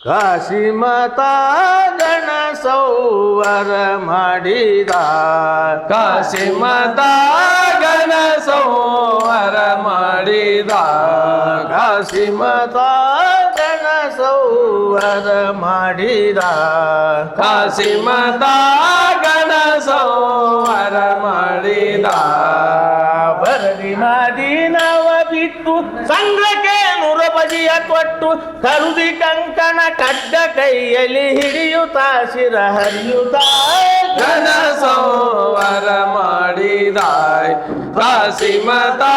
ಕಾಶಿ ಮಾತಾ ಗಣ ಸಂವರ ಮಾಡಿದ ಕಾಶಿ ಮಾತಾ ಗಣ ಸಂವರ ಮಾಡಿದ ಕಾಶಿ ಮಾತಾ ಗಣ ಸಂವರ ಮಾಡಿದ ಕಾಶಿ ಮಾತಾ ಗಣ ಸಂವರ ಮಾಡಿದ ಬರದಿ ಮಾದಿ ನವ ಬಿಟ್ಟು ಸಂಘಕ್ಕೆ ನೂರ ಬಜಿಯ ಕೊಟ್ಟು ಕರುದಿ ಕಂಕಣ ಕಡ್ಡ ಕೈಯಲ್ಲಿ ಹಿಡಿಯುತ್ತ ಶಿರ ಹರಿಯುತ್ತ ಗಣ ಸಂವರ ಮಾಡಿದ ಕಾಶಿ ಮಾತಾ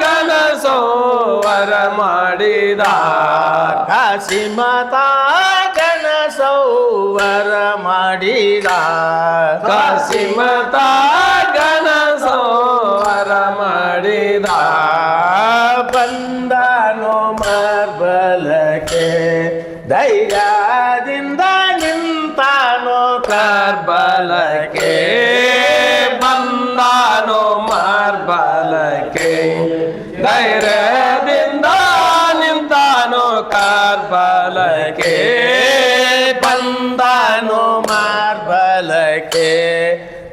ಗಣ ಸಂವರ ಮಾಡಿದ ಕಾಶಿ ಮಾತಾ ಗಣ ಸಂವರ ಮಾಡಿದ ಕಾಶಿ ಮಾತಾ ಗಣ ಸಂವರ ಮಾಡಿದ ಬಂದನು ಮಾರ್ಬಲಕ್ಕೆ ಧೈರ್ಯದಿಂದ ನಿಂತಾನು ಕಾರ್ಬಲಕ್ಕೆ ಬಂದಾನು ಮಾರ್ಬಲಕ್ಕೆ ಧೈರ್ಯದಿಂದ ನಿಂತಾನು ಕಾರ್ಬಲಕ್ಕೆ ಬಂದನು ಮಾರ್ಬಲಕ್ಕೆ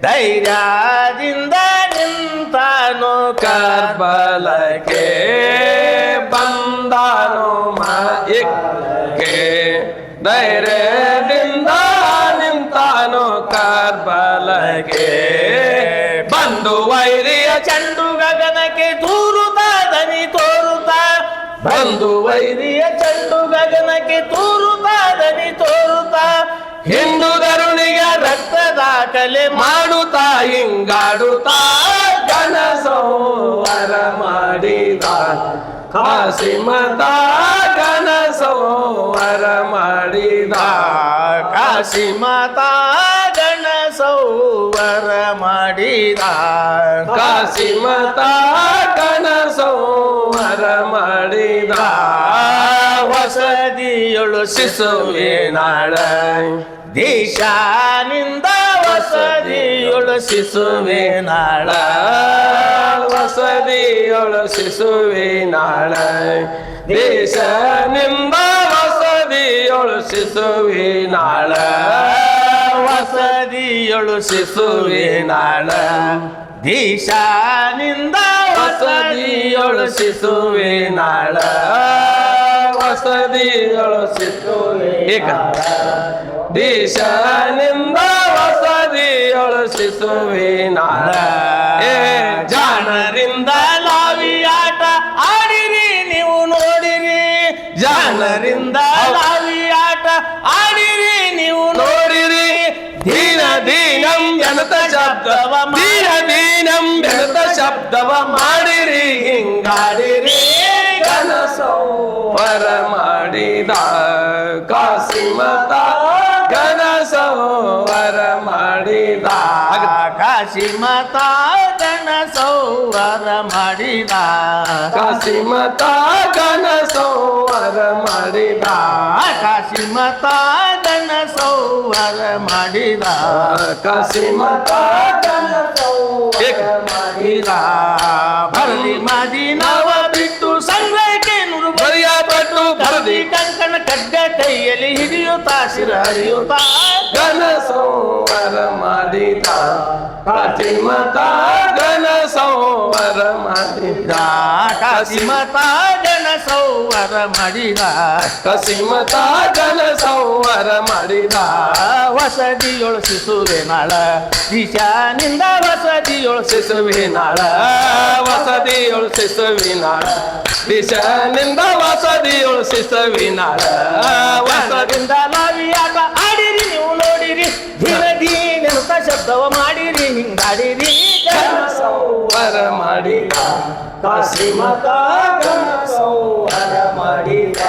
ಧೈರ್ಯದಿಂದ ನಿಂತಾನು ಕಾರ್ಬಲಕ್ಕೆ ಬಂದಾನು ಮಾರ್ಬಲಕ್ಕೆ ಧೈರ್ಯದಿಂದ ನಿಂತಾನು ಕಾರ್ಬಲಕ್ಕೆ ಬಂದು ವೈರಿಯ ಚಂಡು ಗಗನಕ್ಕೆ ತೂರುತ್ತ ದನಿ ತೋರುತ್ತ ಬಂದು ವೈರಿಯ ಚಂಡು ಗಗನಕ್ಕೆ ತೂರುತ್ತ ದನಿ ತೋರುತ್ತ ಹಿಂದೂ ಧರುಣಿಗೆ ರಕ್ತ ದಾಖಲೆ ಮಾಡುತ್ತಾ ಹಿಂಗಾಡುತ್ತಾ ಗಣ ಸಂವರ ಮಾಡಿದ ಕಾಶಿ ಮಾತಾ ಗಣ ಸಂವರ ಮಾಡಿದ ಕಾಶಿ ಮಾತಾ ಗಣ ಸಂವರ ಮಾಡಿದ ಕಾಶಿ ಮಾತಾ ಗಣ ಸಂವರ ಮಾಡಿದ ಹೊಸದಿಯೊಳು ಶಿಶುವಿನಾಳ ದೇಶಾನಿಂದ ಹೊಸದಿಯೊಳು ಶಿಶುವಿನಾಳ ವಸದಿಯೊಳು ಶಿಶುವಿನಾಳ ದೇಶನಿಂದ ವಸದಿಯೊಳು ಶಿಶುವಿನಾಳ ಹೊಸದಿಯೊಳು ಶಿಶುವಿನಾಳ ದೇಶಾನಿಂದ ವಸದಿಯೊಳು ಶಿಶುವಿನಾಳ ವಸದಿಯೊಳು ಶಿಶುವಿನಾಳ ದೇಶನಿಂದ ವಸದಿಯೊಳು ಶಿಶುವಿನಾಳ ಜಾಣರಿಂದ ಲಾವಿಯಾಟ ಆಡಿರಿ ನೀವು ನೋಡಿರಿ ಜಾಣರಿಂದ ಲಾವಿಯಾಟ ಆಡಿರಿ ನೀವು ನೋಡಿರಿ ದೀನ ದೀನಂ ಎನತ ಶಬ್ದವ ದೀನ ದೀನಂ ಎನತ ಶಬ್ದವ ಮಾಡಿರಿ ಹಿಂಗಾಡಿರಿ ಗಣ ಸಂವರ ಮಾಡಿದ ಕಾಶಿ ಮಾತಾ ಗಣ ಸಂವರ ಮಾಡಿದ ಕಾಶಿ ಮಾತಾ ಗಣ ಸಂವರ ಮಾಡಿದ ಕಾಶಿ ಮಾತಾ ಗಣ ಸಂವರ ಮಾಡಿದ ಕಾಶಿ ಮಾತಾ ಗಣ ಸಂವರ ಮಾಡಿದ ಕಾಶಿ ಮಾತಾ ಗಣ ಸಂವರ ಮಾಡಿದ ಭರದಿ ಮಾದಿ ನವ ಬಿಟ್ಟು ಸಂಘಕ್ಕೆ ನುರು ಬರಿಯ ಪಟ್ಟು ಭರದಿ ಕಂಕಣ ಕಡ್ಡ ಕೈಯಲ್ಲಿ ಹಿಡಿಯುತ್ತ ಶಿರ ಹರಿಯುತ್ತ ಗಣ ಸಂವರ ಮಾಡಿದ ಕಾಶಿ ಮಾತಾ ಗಣ ಸಂವರ ಮಾಡಿದ ಕಾಶಿ ಮಾತಾ ಗಣ ಸಂವರ ಮಾಡಿದ ಕಾಶಿ ಮಾತಾ ಗಣ ಸಂವರ ಮಾಡಿದ ಹೊಸದಿಯೊಳು ಶಿಶುವಿನಾಳ ದಿಶಾನಿಂದ ಹೊಸದಿಯೊಳು ಶಿಶುವಿನಾಳ ವಸದಿಯೊಳು ಶಿಶುವಿನಾಳ ದಿಶನಿಂದ ವಸದಿಯೊಳು ಶಿಶುವಿನಾಳ ಹೊಸದಿಂದ ಲಾವಿಯಾಟ ಆಡಿರಿ ನೀವು ನೋಡಿರಿ ಧೀರ ಧೀನೆಂತ ಶಬ್ದವ ಮಾಡಿರಿ ಹಿಂಗಾಡಿರಿ ಗಣ ಸಂವರ ಮಾಡಿದ ಕಾಶಿ ಮಾತಾ ಗಣ ಸಂವರ ಮಾಡಿದ